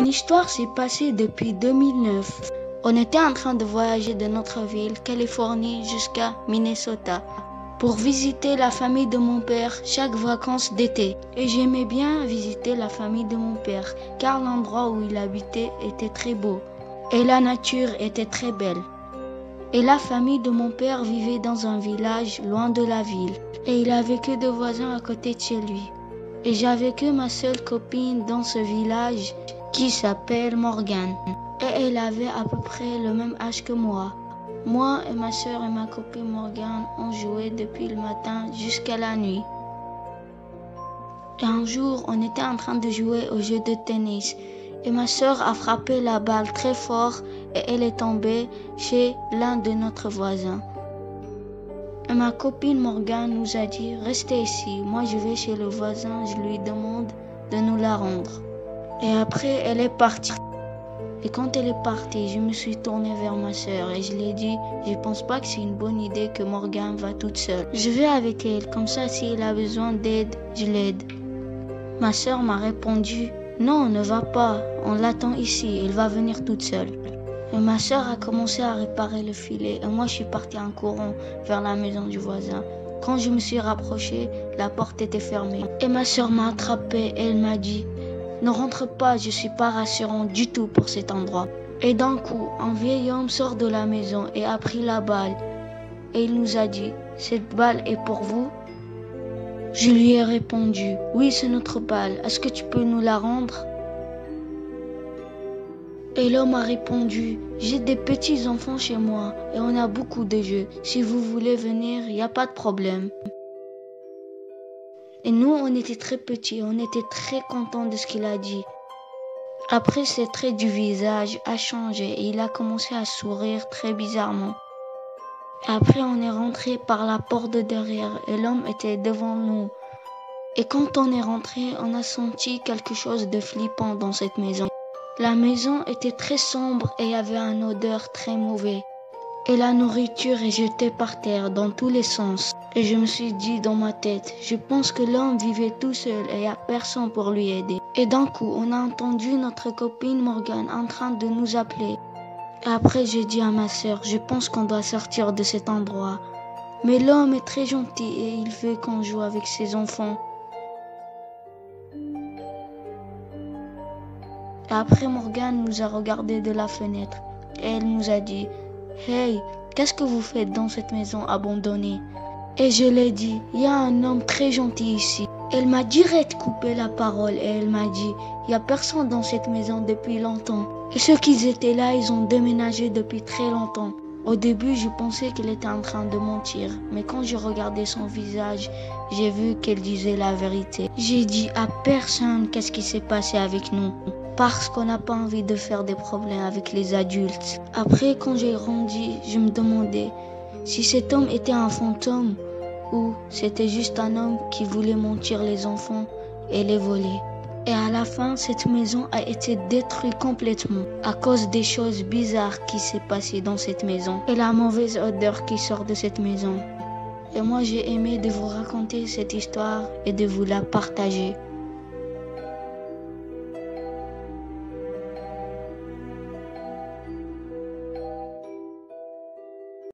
histoire s'est passée depuis 2009. On était en train de voyager de notre ville, Californie, jusqu'à Minnesota, pour visiter la famille de mon père chaque vacances d'été. Et j'aimais bien visiter la famille de mon père, car l'endroit où il habitait était très beau, et la nature était très belle. Et la famille de mon père vivait dans un village loin de la ville, et il avait que deux voisins à côté de chez lui. Et j'avais que ma seule copine dans ce village qui s'appelle Morgane. Et elle avait à peu près le même âge que moi. Moi et ma soeur et ma copine Morgane ont joué depuis le matin jusqu'à la nuit. Et un jour, on était en train de jouer au jeu de tennis. Et ma soeur a frappé la balle très fort et elle est tombée chez l'un de notre voisins. Et ma copine Morgane nous a dit « Restez ici, moi je vais chez le voisin, je lui demande de nous la rendre. » Et après, elle est partie. Et quand elle est partie, je me suis tournée vers ma soeur et je lui ai dit « Je pense pas que c'est une bonne idée que Morgane va toute seule. Je vais avec elle, comme ça si elle a besoin d'aide, je l'aide. » Ma soeur m'a répondu « Non, ne va pas, on l'attend ici, elle va venir toute seule. » Et ma soeur a commencé à réparer le filet et moi je suis partie en courant vers la maison du voisin. Quand je me suis rapprochée, la porte était fermée. Et ma soeur m'a attrapée et elle m'a dit « Ne rentre pas, je suis pas rassurant du tout pour cet endroit. » Et d'un coup, un vieil homme sort de la maison et a pris la balle. Et il nous a dit « Cette balle est pour vous ?» Je lui ai répondu « Oui, c'est notre balle, est-ce que tu peux nous la rendre ?» Et l'homme a répondu « J'ai des petits enfants chez moi et on a beaucoup de jeux. Si vous voulez venir, il n'y a pas de problème. » Et nous, on était très petits, on était très contents de ce qu'il a dit. Après, ses traits du visage a changé et il a commencé à sourire très bizarrement. Après, on est rentré par la porte de derrière et l'homme était devant nous. Et quand on est rentré, on a senti quelque chose de flippant dans cette maison. La maison était très sombre et il y avait une odeur très mauvaise. Et la nourriture est jetée par terre dans tous les sens. Et je me suis dit dans ma tête, je pense que l'homme vivait tout seul et il n'y a personne pour lui aider. Et d'un coup, on a entendu notre copine Morgane en train de nous appeler. Et après, j'ai dit à ma soeur, je pense qu'on doit sortir de cet endroit. Mais l'homme est très gentil et il veut qu'on joue avec ses enfants. Et après, Morgane nous a regardé de la fenêtre et elle nous a dit « Hey, qu'est-ce que vous faites dans cette maison abandonnée ?» Et je lui ai dit « Il y a un homme très gentil ici. » Elle m'a direct coupé la parole et elle m'a dit « Il n'y a personne dans cette maison depuis longtemps. Et ceux qui étaient là, ils ont déménagé depuis très longtemps. » Au début, je pensais qu'elle était en train de mentir. Mais quand je regardais son visage, j'ai vu qu'elle disait la vérité. J'ai dit à personne qu'est-ce qui s'est passé avec nous. Parce qu'on n'a pas envie de faire des problèmes avec les adultes. Après, quand j'ai grandi, je me demandais si cet homme était un fantôme ou c'était juste un homme qui voulait mentir les enfants et les voler. Et à la fin, cette maison a été détruite complètement à cause des choses bizarres qui s'est passées dans cette maison et la mauvaise odeur qui sort de cette maison. Et moi, j'ai aimé de vous raconter cette histoire et de vous la partager.